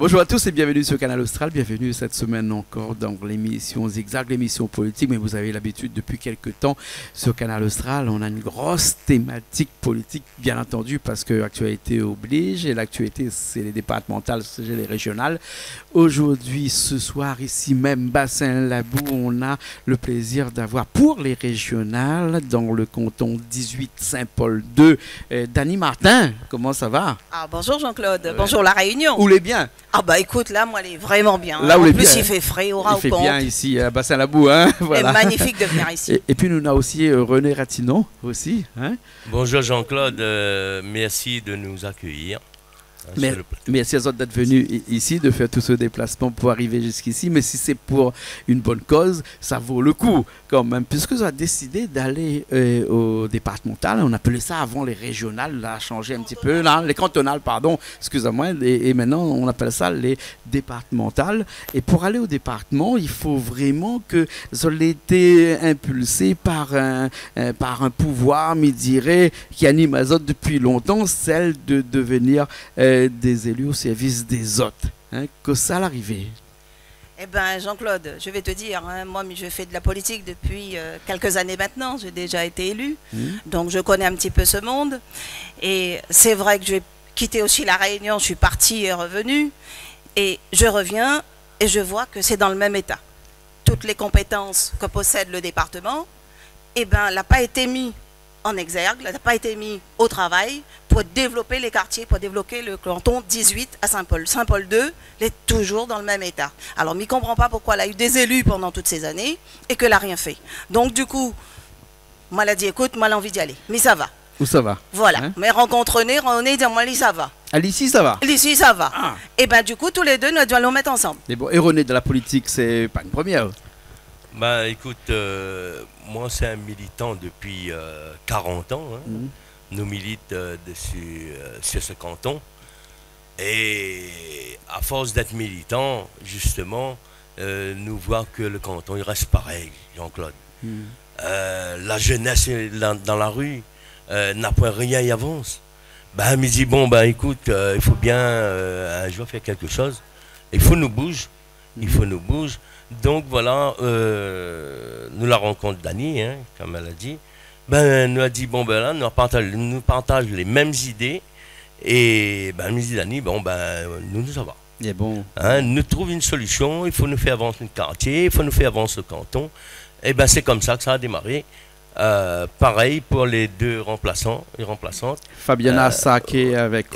Bonjour à tous et bienvenue sur Canal Austral. Bienvenue cette semaine encore dans l'émission Zigzag, l'émission politique. Mais vous avez l'habitude depuis quelques temps sur Canal Austral, on a une grosse thématique politique, bien entendu, parce que l'actualité oblige. Et l'actualité, c'est les départementales, c'est les régionales. Aujourd'hui, ce soir, ici même, Bassin-Labou, on a le plaisir d'avoir pour les régionales, dans le canton 18 Saint-Paul II, Dany Martin. Comment ça va? Ah, bonjour Jean-Claude, bonjour la Réunion. Où est bien? Ah bah écoute, là, moi, elle est vraiment bien. Là, en où est plus, bien, il fait frais au il ras au fait compte. bien ici à Bassin-Labou. Hein, voilà. C'est magnifique de venir ici. Et puis, nous avons aussi René Ratinon, aussi. Hein. Bonjour Jean-Claude, merci de nous accueillir. Merci à vous d'être venus ici, de faire tout ce déplacement pour arriver jusqu'ici. Mais si c'est pour une bonne cause, ça vaut le coup quand même. Puisque vous avez décidé d'aller au départemental, on appelait ça avant les régionales, là, changé un petit peu, là, les cantonales, pardon, excusez-moi, et maintenant on appelle ça les départementales. Et pour aller au département, il faut vraiment que ça ait été impulsé par un pouvoir, me dirait, qui anime Azote depuis longtemps, celle de devenir des élus au service des autres. Hein, que ça l'arrivée. Eh bien, Jean-Claude, je vais te dire, hein, moi, je fais de la politique depuis quelques années maintenant. J'ai déjà été élu, donc je connais un petit peu ce monde. Et c'est vrai que j'ai quitté aussi la Réunion, je suis partie et revenue. Et je reviens et je vois que c'est dans le même état. Toutes les compétences que possède le département, eh ben, n'a pas été mis en exergue, n'a pas été mis au travail pour développer les quartiers, pour développer le canton 18 à Saint-Paul. Saint-Paul II, il est toujours dans le même état. Alors, je ne comprends pas pourquoi elle a eu des élus pendant toutes ces années et qu'elle n'a rien fait. Donc, du coup, moi, elle a dit, écoute, moi, j'ai envie d'y aller. Mais ça va. Où ça va? Voilà. Hein? Mais rencontre René, dit, moi, ça va. À l'ici, ça va? L'ici, ça va. Ah. Et bien, du coup, tous les deux, nous allons mettre ensemble. Mais bon, et René de la politique, c'est pas une première. Bah écoute, moi c'est un militant depuis 40 ans. Hein. Nous milite sur ce canton. Et à force d'être militant, justement, nous voyons que le canton il reste pareil, Jean-Claude. La jeunesse dans la rue n'a point rien y avance. Ben, elle me dit, bon, ben écoute, il faut bien un jour faire quelque chose. Il faut nous bouger. Il faut nous bouger. Donc voilà, nous la rencontre Dany, hein, comme elle a dit. Ben, nous a dit, bon, ben là, nous partageons les mêmes idées. Et ben, nous dit Dany, bon, ben, nous ça va. Et bon. Hein, nous trouvons une solution, il faut nous faire avancer le quartier, il faut nous faire avancer le canton. Et ben, c'est comme ça que ça a démarré. Pareil pour les deux remplaçants et remplaçantes. Fabiana Saké avec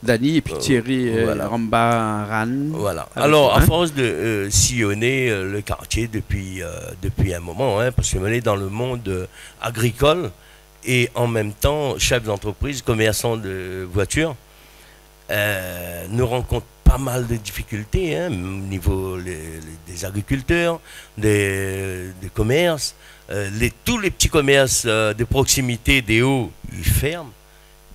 Dany et puis Thierry voilà. Rambaran. Voilà. Alors, à force de sillonner le quartier depuis un moment, hein, parce qu'on est dans le monde agricole et en même temps chef d'entreprise, commerçant de voitures, nous rencontrons pas mal de difficultés hein, au niveau des agriculteurs, des commerces. Tous les petits commerces de proximité des Hauts, ils ferment,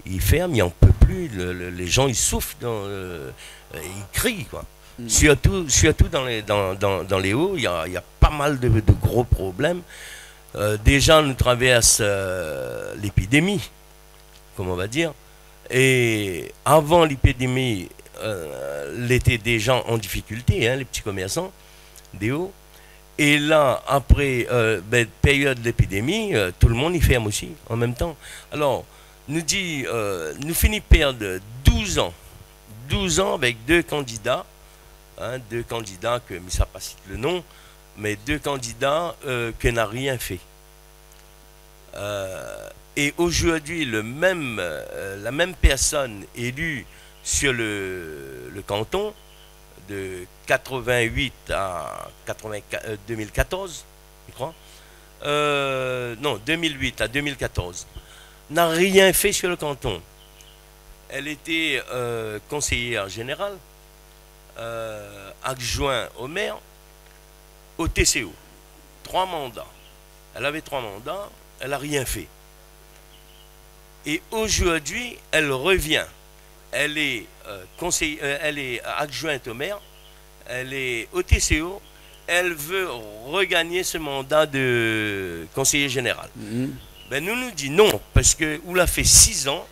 ils n'en peuvent plus. Les gens, ils souffrent, ils crient, quoi. Surtout dans les Hauts, il y a pas mal de gros problèmes. Déjà, nous traverse l'épidémie, comme on va dire. Et avant l'épidémie, l'étaient des gens en difficulté, hein, les petits commerçants des Hauts. Et là, après période d'épidémie, tout le monde y ferme aussi, en même temps. Alors, nous finissons par perdre 12 ans. 12 ans avec deux candidats que, mais ça pas cite le nom, mais deux candidats qui n'ont rien fait. Et aujourd'hui, la même personne élue sur le canton, de 88 à 2014, je crois. Non, 2008 à 2014. N'a rien fait sur le canton. Elle était conseillère générale, adjoint au maire, au TCO. 3 mandats. Elle avait 3 mandats, elle n'a rien fait. Et aujourd'hui, elle revient. Elle est elle est adjointe au maire, elle est au TCO, elle veut regagner ce mandat de conseiller général. Ben nous dit non, parce que ou l'a fait 6 ans,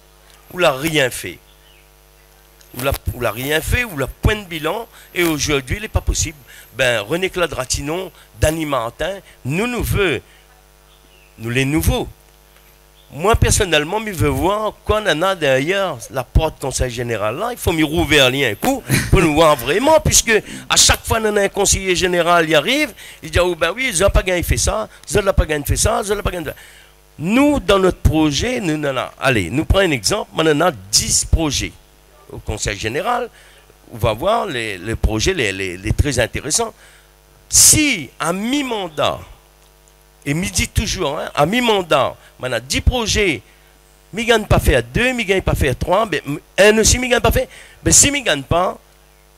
ou l'a rien fait. ou l'a rien fait, ou l'a point de bilan, et aujourd'hui, il n'est pas possible. Ben, René-Claude Ratinon, Danny Martin, nous veut, nous les nouveaux. Moi, personnellement, je veux voir qu'on en a derrière la porte conseil général là. Il faut m'y rouvrir un coup pour nous voir vraiment, puisque à chaque fois qu'on a un conseiller général, il arrive, il dit, oh ben oui, ils n'ont pas gagné fait ça, ils n'ont pas gagné fait ça, ils n'ont pas gagné fait ça. Nous, dans notre projet, nous prenons un exemple, on en a 10 projets au conseil général. On va voir les projets les très intéressants. Si, à mi-mandat, et me dit toujours, hein, à mi-mandat, on a 10 projets, je ne gagne pas faire 2, je ne gagne pas faire 3, mais un aussi, je ne gagne pas faire. Mais si je ne gagne pas,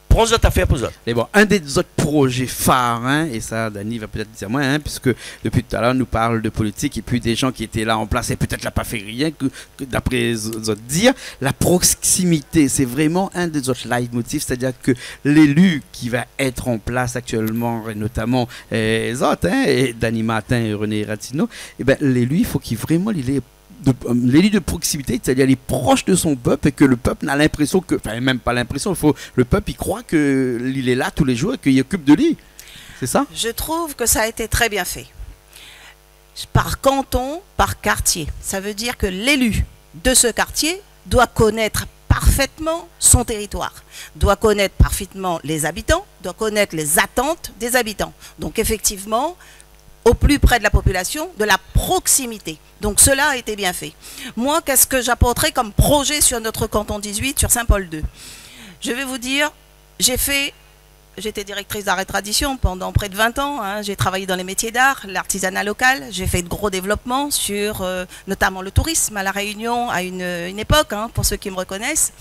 prends cette affaire pour ça. Mais bon, un des autres projets phares, hein, et ça, Dany va peut-être dire moi, hein, puisque depuis tout à l'heure, nous parle de politique, et puis des gens qui étaient là en place, et peut-être n'a pas fait rien, que d'après les autres dire, la proximité, c'est vraiment un des autres leitmotifs, c'est-à-dire que l'élu qui va être en place actuellement, et notamment les autres, hein, et Danny Martin et René Ratinon, eh ben, l'élu, il faut qu'il vraiment il est l'élu de proximité, c'est-à-dire il est proche de son peuple et que le peuple n'a l'impression que, enfin même pas l'impression, le peuple il croit qu'il est là tous les jours et qu'il occupe de lui. C'est ça? Je trouve que ça a été très bien fait. Par canton, par quartier. Ça veut dire que l'élu de ce quartier doit connaître parfaitement son territoire, doit connaître parfaitement les habitants, doit connaître les attentes des habitants. Donc effectivement, au plus près de la population, de la proximité. Donc cela a été bien fait. Moi, qu'est-ce que j'apporterai comme projet sur notre canton 18, sur Saint-Paul II? Je vais vous dire, j'étais directrice d'art et tradition pendant près de 20 ans. Hein. J'ai travaillé dans les métiers d'art, l'artisanat local. J'ai fait de gros développements sur notamment le tourisme à La Réunion à une époque, hein, pour ceux qui me reconnaissent.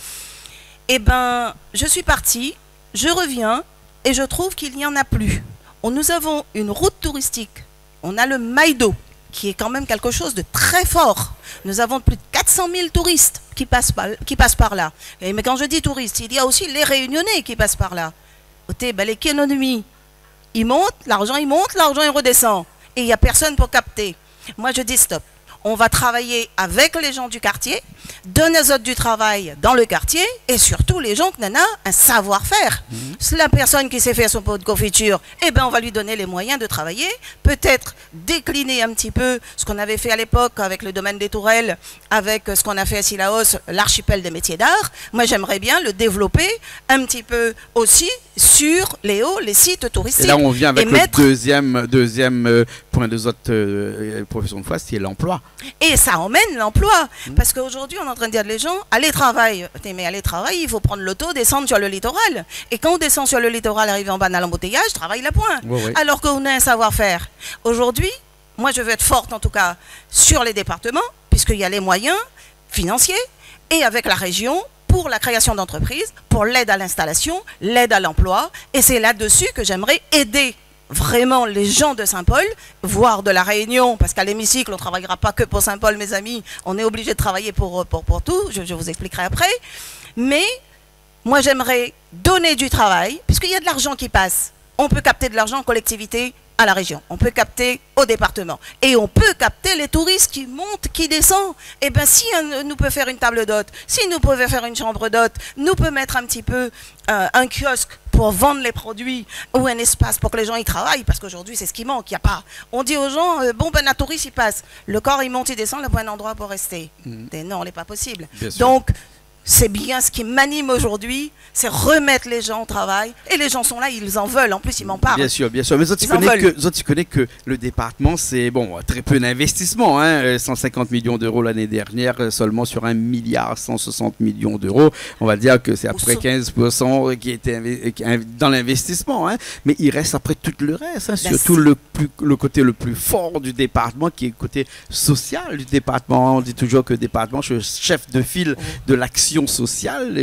Eh bien, je suis partie, je reviens et je trouve qu'il n'y en a plus. Nous avons une route touristique. On a le Maïdo, qui est quand même quelque chose de très fort. Nous avons plus de 400 000 touristes qui passent par là. Mais quand je dis touristes, il y a aussi les Réunionnais qui passent par là. L'économie, il monte, l'argent il redescend. Et il n'y a personne pour capter. Moi, je dis stop. On va travailler avec les gens du quartier, donner aux autres du travail dans le quartier et surtout les gens qui en ont un savoir-faire. C'est la personne qui sait faire son pot de confiture, eh ben on va lui donner les moyens de travailler, peut-être décliner un petit peu ce qu'on avait fait à l'époque avec le domaine des Tourelles, avec ce qu'on a fait à Sillaos, l'archipel des métiers d'art. Moi j'aimerais bien le développer un petit peu aussi sur les sites touristiques. Et là on vient avec le deuxième point des autres professions de foi, c'est l'emploi. Et ça emmène l'emploi. Parce qu'aujourd'hui, on est en train de dire à les gens, allez travailler. Mais allez travailler, il faut prendre l'auto, descendre sur le littoral. Et quand on descend sur le littoral, arriver en bas dans l'embouteillage, travaille la pointe. Ouais. Alors qu'on a un savoir-faire. Aujourd'hui, moi je veux être forte en tout cas sur les départements, puisqu'il y a les moyens financiers, et avec la région, pour la création d'entreprises, pour l'aide à l'installation, l'aide à l'emploi. Et c'est là-dessus que j'aimerais aider vraiment les gens de Saint-Paul, voire de La Réunion, parce qu'à l'hémicycle, on ne travaillera pas que pour Saint-Paul, mes amis, on est obligé de travailler pour tout, je vous expliquerai après. Mais moi, j'aimerais donner du travail, puisqu'il y a de l'argent qui passe. On peut capter de l'argent en collectivité à la région, on peut capter au département, et on peut capter les touristes qui montent, qui descendent. Et bien, si nous peut faire une table d'hôte, si nous pouvons faire une chambre d'hôte, nous peut mettre un petit peu un kiosque pour vendre les produits ou un espace pour que les gens y travaillent, parce qu'aujourd'hui c'est ce qui manque, il n'y a pas. On dit aux gens, un touriste il passe, le corps il monte, il descend, il n'a pas un endroit pour rester. Non, ce n'est pas possible. Donc c'est bien ce qui m'anime aujourd'hui, c'est remettre les gens au travail. Et les gens sont là, ils en veulent, en plus ils m'en parlent. Bien sûr. Mais tu connais que le département, c'est très peu d'investissement. Hein, 150 millions d'euros l'année dernière, seulement sur 1,160 milliard d'euros. On va dire que c'est après 15% qui était dans l'investissement. Hein, mais il reste après tout le reste, hein, surtout le côté le plus fort du département, qui est le côté social du département. On dit toujours que le département, je suis chef de file de l'action sociale.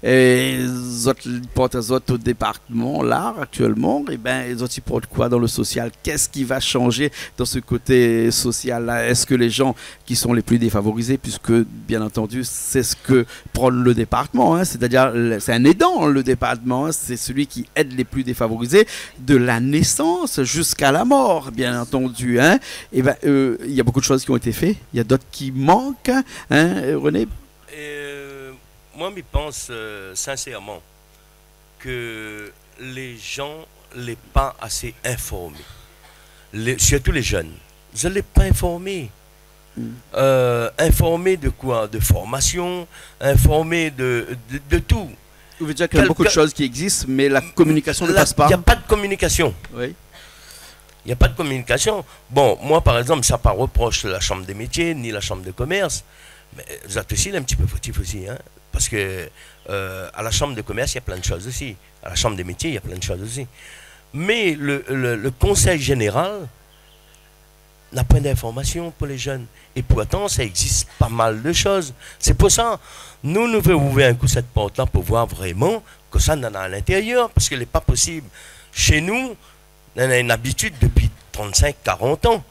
Les autres départements là actuellement, les autres ils portent quoi dans le social? Qu'est-ce qui va changer dans ce côté social là? Est-ce que les gens qui sont les plus défavorisés, puisque bien entendu c'est ce que prend le département, hein, c'est-à-dire c'est un aidant, le département, hein, c'est celui qui aide les plus défavorisés de la naissance jusqu'à la mort, bien entendu, hein. Il y a beaucoup de choses qui ont été faites, il y a d'autres qui manquent, hein, René. moi, je pense sincèrement que les gens ne sont pas assez informés. Surtout les jeunes. Je ne l'ai pas informé. Informé de quoi? De formation, informé de tout. Vous voulez dire qu'il y a beaucoup de choses qui existent, mais la communication ne passe pas? Il n'y a pas de communication. Oui. Il n'y a pas de communication. Bon, moi, par exemple, ça ne pas reproche la Chambre des métiers, ni la Chambre de commerce. Mais vous êtes aussi un petit peu fautif aussi. Hein, parce que à la Chambre de commerce, il y a plein de choses aussi. À la Chambre des métiers, il y a plein de choses aussi. Mais le Conseil général n'a pas d'informations pour les jeunes. Et pourtant, ça existe pas mal de choses. C'est pour ça, nous devons ouvrir un coup cette porte-là pour voir vraiment que ça en a à l'intérieur. Parce qu'il n'est pas possible. Chez nous, on a une habitude depuis 35-40 ans.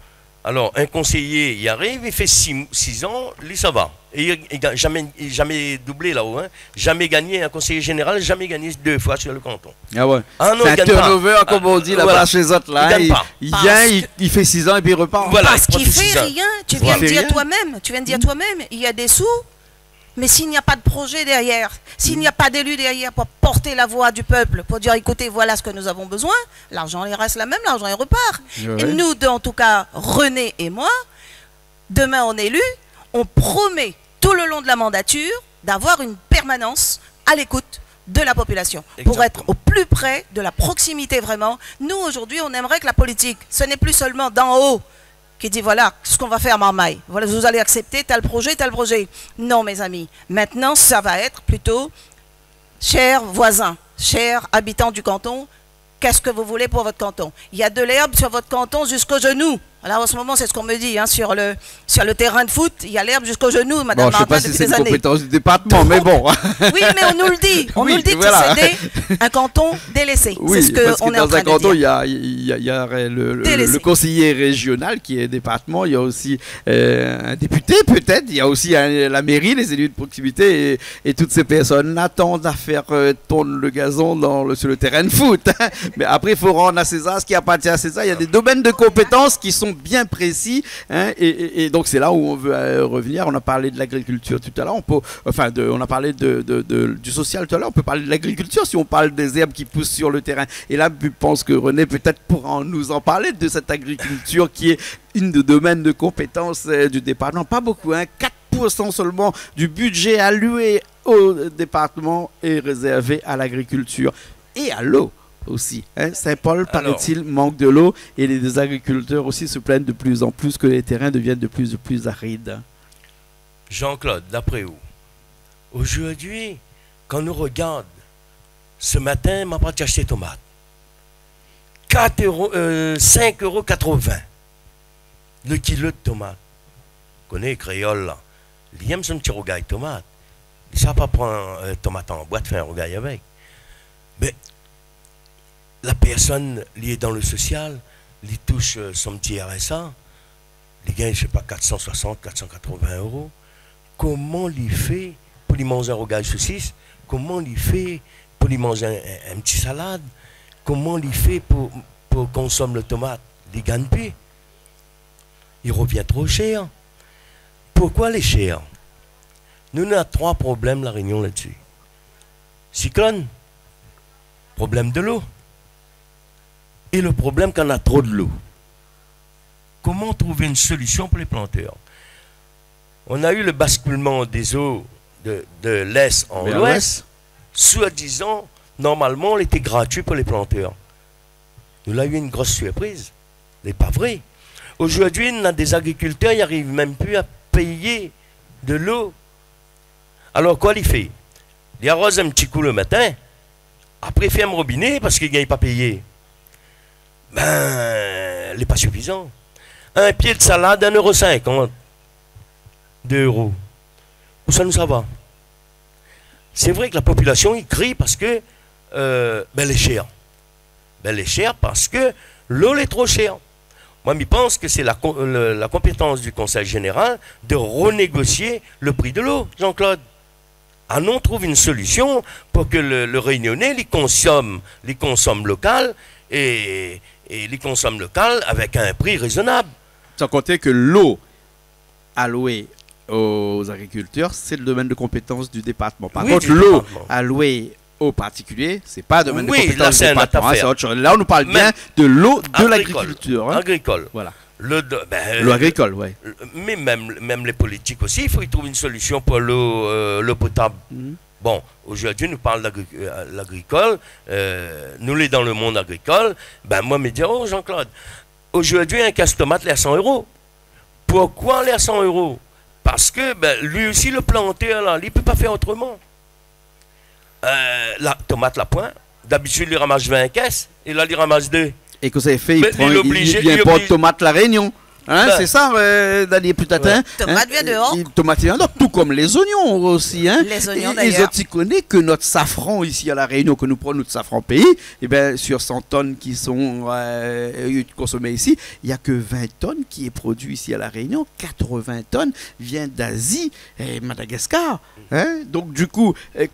Alors, un conseiller, il arrive, il fait 6 ans, lui, ça va. Et il n'a jamais doublé là-haut. Hein. Jamais gagné, un conseiller général, jamais gagné 2 fois sur le canton. Ah ouais. Ah non, c'est un turnover, comme on dit là-bas voilà. chez les autres. Là, il vient, il fait 6 ans et puis il repart. Voilà, parce qu'il fait rien. Tu viens de dire toi-même. Tu viens de dire toi-même, il y a des sous. Mais s'il n'y a pas de projet derrière, s'il n'y a pas d'élu derrière pour porter la voix du peuple, pour dire écoutez, voilà ce que nous avons besoin, l'argent il reste la même, l'argent il repart. Ouais. Et nous, en tout cas, René et moi, demain on est élus, on promet tout le long de la mandature d'avoir une permanence à l'écoute de la population. Exactement. Pour être au plus près de la proximité vraiment. Nous aujourd'hui, on aimerait que la politique, ce n'est plus seulement d'en haut, qui dit voilà ce qu'on va faire Marmaille. Voilà, vous allez accepter tel projet, tel projet. Non, mes amis. Maintenant, ça va être plutôt chers voisins, chers habitants du canton, qu'est-ce que vous voulez pour votre canton? Il y a de l'herbe sur votre canton jusqu'aux genoux. Alors en ce moment, c'est ce qu'on me dit hein, sur le terrain de foot, il y a l'herbe jusqu'aux genoux, Madame Martin, depuis des années. Je ne sais pas si c'est une compétence du département, mais bon. Oui, mais on nous le dit. On nous le dit voilà. Que c'est un canton délaissé. Oui, c'est ce que parce que on est en dans train un canton, il y a le conseiller régional qui est département, il y a aussi un député peut-être, il y a aussi la mairie, les élus de proximité et toutes ces personnes attendent à faire tourner le gazon sur le terrain de foot. Mais après, il faut rendre à César ce qui appartient à César. Il y a des domaines de compétences qui sont bien précis hein, et donc c'est là où on veut revenir. On a parlé de l'agriculture tout à l'heure, on a parlé du social tout à l'heure, on peut parler de l'agriculture si on parle des herbes qui poussent sur le terrain. Et là, je pense que René peut-être pourra nous en parler de cette agriculture qui est une des domaines de compétences du département. Pas beaucoup, hein, 4% seulement du budget alloué au département est réservé à l'agriculture et à l'eau. Aussi. Hein? Saint-Paul, paraît-il, manque de l'eau et les agriculteurs aussi se plaignent de plus en plus que les terrains deviennent de plus en plus arides. Jean-Claude, d'après où? Aujourd'hui, quand on regarde, ce matin, m'a pas acheté tomates. 5,80 € le kilo de tomates. Vous connaissez les créoles là? Il aime son petit rogaille de tomates. Il ne savent pas prendre tomate en boîte, faire un rogaille avec. Mais la personne liée dans le social, lui touche son petit RSA, il gagne, je ne sais pas, 460, 480 €. Comment lui fait pour lui manger un rogaille saucisse? Comment lui fait pour lui manger un petit salade? Comment lui fait pour consommer le tomate? Il ne gagne plus. Il revient trop cher. Pourquoi les cher? Nous avons 3 problèmes, la Réunion, là-dessus. Cyclone, problème de l'eau. Et le problème qu'on a trop de l'eau. Comment trouver une solution pour les planteurs? On a eu le basculement des eaux de l'Est en l'Ouest. Soi-disant, normalement, il était gratuit pour les planteurs. Nous avons eu une grosse surprise. Ce n'est pas vrai. Aujourd'hui, on a des agriculteurs, ils n'arrivent même plus à payer de l'eau. Alors, quoi il fait? Il arrose un petit coup le matin, après il fait un robinet parce qu'il ne gagne pas payé. Ben, il n'est pas suffisant. Un pied de salade, 1,50 €. 2 €. Où ça nous va? C'est vrai que la population, il crie parce que elle est chère. Elle est chère parce que l'eau est trop chère. Moi, je pense que c'est la compétence du Conseil général de renégocier le prix de l'eau, Jean-Claude. Ah non, on trouve une solution pour que le Réunionnais les consomme local et les consomme local avec un prix raisonnable. Sans compter que l'eau allouée aux agriculteurs, c'est le domaine de compétence du département. Par Oui, contre, du l'eau département. allouée aux particuliers, c'est pas domaine Oui, de là, compétence c'est du un autre département, affaire. c'est autre chose. Là, on nous parle bien Même de l'eau de agricole. l'agriculture. Hein. Agricole. Voilà. Ben, L'eau agricole, oui. Mais même les politiques aussi, il faut y trouver une solution pour l'eau potable. Bon, aujourd'hui, nous parlons de l'agricole, nous les dans le monde agricole, ben moi, me dire, oh Jean-Claude, aujourd'hui, un casse-tomate, il est à 100 €. Pourquoi il est à 100 €? Parce que ben, lui aussi, le planteur, là, il ne peut pas faire autrement. La tomate, la pointe, d'habitude, il ramasse 20 caisses, et là, il ramasse 2. Et que ça est fait, Mais il importe tomate la Réunion. Hein, Ben, c'est ça, Daniel Putatin. Tomate vient dehors. Tomate vient dehors, tout comme les oignons aussi. Hein. Les oignons, Et d'ailleurs. les autres, ils connaissent que notre safran ici à La Réunion, que nous prenons notre safran pays, et ben, sur 100 tonnes qui sont consommées ici, il n'y a que 20 tonnes qui est produit ici à La Réunion. 80 tonnes viennent d'Asie et Madagascar. Hein. Donc, du coup,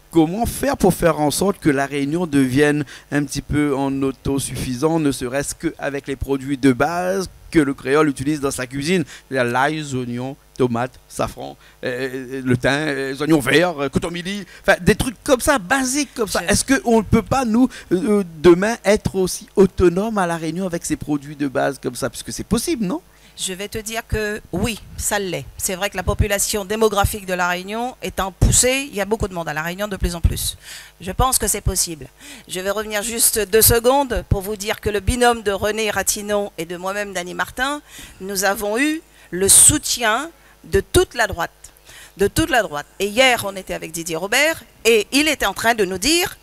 comment faire pour faire en sorte que La Réunion devienne un petit peu en autosuffisant, ne serait-ce qu'avec les produits de base que le créole utilise dans sa cuisine, l'ail, les oignons, tomates, safran, le thym, les oignons verts, cotomili, enfin des trucs comme ça, basiques comme ça. Est-ce qu'on ne peut pas, nous, demain, être aussi autonome à La Réunion avec ces produits de base comme ça? Puisque c'est possible, non? Je vais te dire que oui, ça l'est. C'est vrai que la population démographique de La Réunion étant poussée, il y a beaucoup de monde à La Réunion de plus en plus. Je pense que c'est possible. Je vais revenir juste 2 secondes pour vous dire que le binôme de René Ratinon et de moi-même, Dany Martin, nous avons eu le soutien de toute la droite. De toute la droite. Et hier, on était avec Didier Robert et il était en train de nous dire,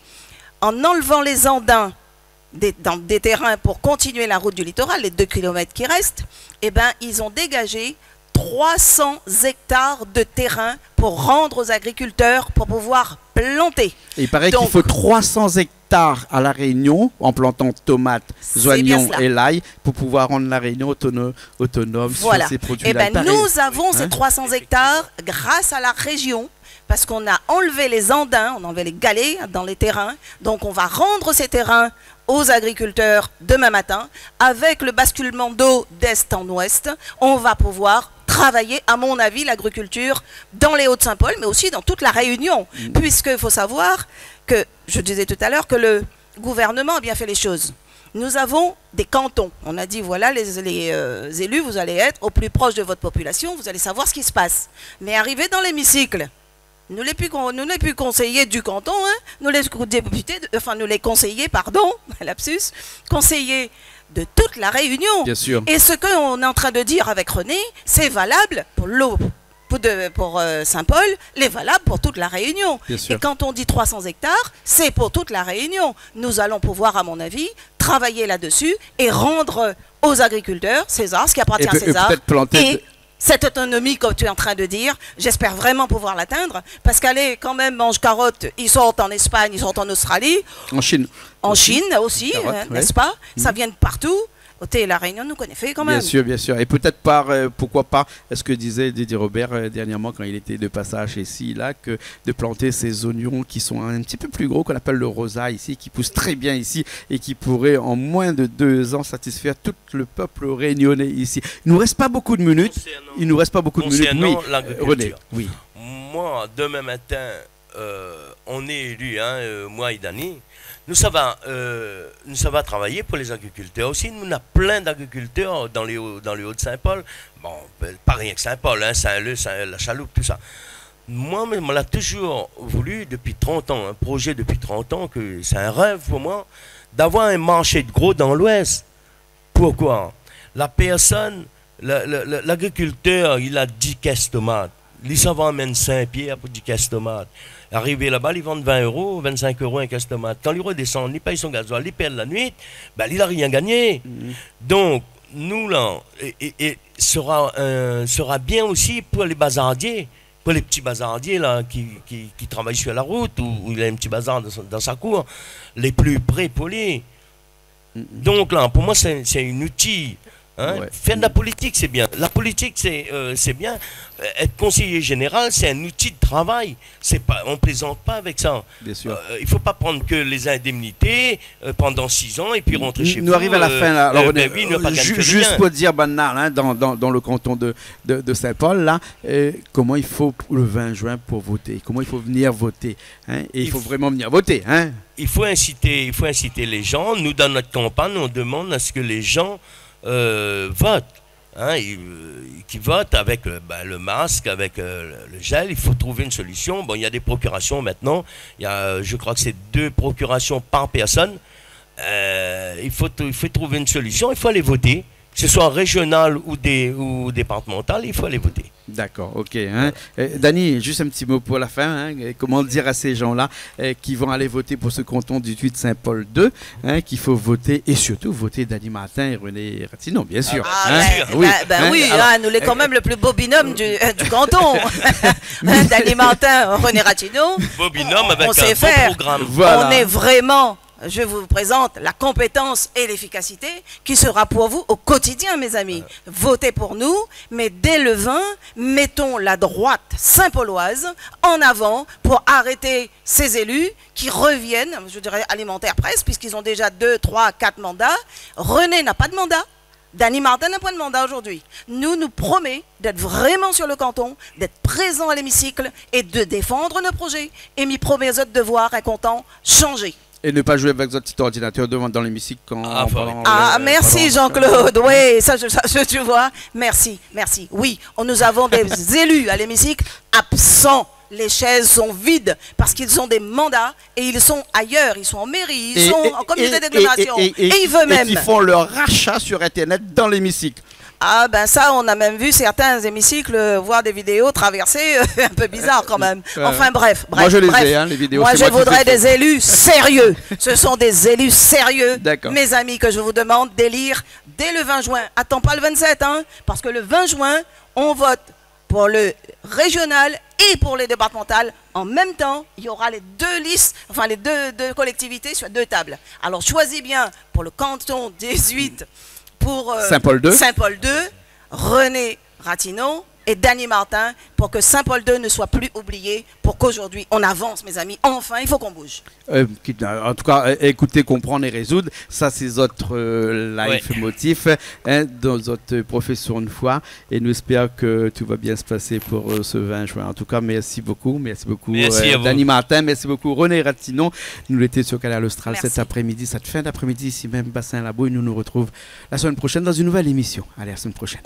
en enlevant les andins dans des terrains pour continuer la route du littoral, les 2 km qui restent, eh ben, ils ont dégagé 300 hectares de terrain pour rendre aux agriculteurs pour pouvoir planter. Et il paraît Donc, qu'il faut 300 hectares à La Réunion en plantant tomates, oignons et l'ail pour pouvoir rendre La Réunion autonome voilà. sur ces produits-là. Eh ben, nous avons ces 300 hectares grâce à la région, parce qu'on a enlevé les andins, on a enlevé les galets dans les terrains. Donc on va rendre ces terrains aux agriculteurs demain matin. Avec le basculement d'eau d'est en ouest, on va pouvoir travailler, à mon avis, l'agriculture dans les Hauts-de-Saint-Paul, mais aussi dans toute la Réunion. Puisqu'il faut savoir que, je disais tout à l'heure, que le gouvernement a bien fait les choses. Nous avons des cantons. On a dit, voilà, les élus, vous allez être au plus proche de votre population, vous allez savoir ce qui se passe. Mais arrivé dans l'hémicycle, nous les plus conseillers du canton, hein, nous les députés, nous les conseillers, pardon, lapsus, conseillers de toute la Réunion. Bien sûr. Et ce qu'on est en train de dire avec René, c'est valable pour l'eau, pour Saint-Paul, les valable pour toute la Réunion. Bien sûr. Et quand on dit 300 hectares, c'est pour toute la Réunion. Nous allons pouvoir, à mon avis, travailler là-dessus et rendre aux agriculteurs, César, ce qui appartient à César, peut-être planter et cette autonomie, comme tu es en train de dire, j'espère vraiment pouvoir l'atteindre, parce qu'aller quand même mange carottes, ils sortent en Espagne, ils sortent en Australie, en Chine. en Chine aussi, Carottes, hein, ouais. n'est-ce pas? Ça vient de partout. La Réunion nous connaît fait quand même. Bien sûr, bien sûr. Et peut-être pourquoi pas, est-ce que disait Didier Robert dernièrement quand il était de passage ici, là, que de planter ces oignons qui sont un petit peu plus gros, qu'on appelle le rosa ici, qui pousse très bien ici et qui pourrait en moins de 2 ans satisfaire tout le peuple réunionnais ici. Il nous reste pas beaucoup de minutes. Il nous reste pas beaucoup de minutes. Oui, René. Oui. Moi, demain matin, on est élu, hein, moi et Dany. Nous, ça va travailler pour les agriculteurs aussi. Nous, on a plein d'agriculteurs dans les Hauts-de-Saint-Paul. Bon, pas rien que Saint-Paul, hein, Saint-Leu, la Chaloupe, tout ça. Moi, on l'a toujours voulu depuis 30 ans, un projet depuis 30 ans, que c'est un rêve pour moi, d'avoir un marché de gros dans l'Ouest. Pourquoi? La personne, l'agriculteur, il a 10 caisses tomates. Il s'en va emmène Saint-Pierre pour 10 caisses tomates. Arrivé là-bas, ils vendent 20 €, 25 € un caisse tomate. Quand ils redescendent, ils payent son gasoil, ils perdent la nuit, ben, il n'a rien gagné. Donc, nous, là, et sera bien aussi pour les bazardiers, pour les petits bazardiers là, qui travaillent sur la route, ou il a un petit bazar dans sa cour, les plus prépolis. Donc, là, pour moi, c'est un outil Hein? Ouais. Faire de la politique, c'est bien. La politique, c'est bien. Être conseiller général, c'est un outil de travail. On ne plaisante pas avec ça. Bien sûr. Il ne faut pas prendre que les indemnités pendant 6 ans et puis rentrer chez vous. Nous arrivons à la fin. Là. Alors, oui, ne pas juste pour dire, hein, dans le canton de Saint-Paul, là, comment il faut le 20 juin pour voter? Comment il faut venir voter, hein? Et il faut vraiment venir voter. Hein? Il faut inciter les gens. Nous, dans notre campagne, on demande à ce que les gens votent. Hein, qui votent avec le masque, avec le gel. Il faut trouver une solution. Bon, il y a des procurations maintenant. Je crois que c'est 2 procurations par personne. Il faut trouver une solution. Il faut aller voter. Que ce soit régional ou départemental, il faut aller voter. D'accord, ok. Hein. Dany, juste un petit mot pour la fin. Hein. Comment dire à ces gens-là qui vont aller voter pour ce canton du 8 Saint-Paul 2, hein, qu'il faut voter et surtout voter Dany Martin et René Ratinon, bien sûr. Oui, nous les quand même le plus beau binôme du canton. Dany Martin, René Ratinon. Beau binôme avec on sait un faire. beau programme. Voilà. On est vraiment... Je vous présente la compétence et l'efficacité qui sera pour vous au quotidien, mes amis. Votez pour nous, mais dès le 20, mettons la droite saint-pauloise en avant pour arrêter ces élus qui reviennent, je dirais alimentaire presque, puisqu'ils ont déjà 2, 3, 4 mandats. René n'a pas de mandat. Dany Martin n'a pas de mandat aujourd'hui. Nous promet d'être vraiment sur le canton, d'être présent à l'hémicycle et de défendre nos projets. Et m'y promet aux autres devoirs, un content, changer. Et ne pas jouer avec votre petit ordinateur devant dans l'hémicycle quand... merci Jean-Claude, oui, ça tu vois, merci. Oui, nous avons des élus à l'hémicycle absents. Les chaises sont vides parce qu'ils ont des mandats et ils sont ailleurs, ils sont en mairie, ils sont en communauté d'agglomération et ils veulent même. Et ils font leur rachat sur Internet dans l'hémicycle. Ah ben ça, on a même vu certains hémicycles voir des vidéos traverser un peu bizarre quand même. Enfin bref. Moi je les ai, hein, les vidéos. Moi je voudrais des élus sérieux. Ce sont des élus sérieux, mes amis, que je vous demande d'élire dès le 20 juin. Attends pas le 27, hein, parce que le 20 juin, on vote pour le régional et pour les départementales. En même temps, il y aura les 2 listes, enfin les deux collectivités sur 2 tables. Alors choisis bien pour le canton 18, pour Saint-Paul 2, René Ratinon et Dany Martin, pour que Saint-Paul 2 ne soit plus oublié, pour qu'aujourd'hui on avance, mes amis. Enfin, il faut qu'on bouge. En tout cas, écouter, comprendre et résoudre, ça c'est notre life motif, hein, dans notre profession une fois. Et nous espérons que tout va bien se passer pour ce 20 juin. En tout cas, merci beaucoup Dany Martin, merci beaucoup René Ratinon. Nous l'étions sur Canal Austral cet après-midi, cette fin d'après-midi, ici même Bassin Labouille. Nous nous retrouvons la semaine prochaine dans une nouvelle émission. Allez, à la semaine prochaine.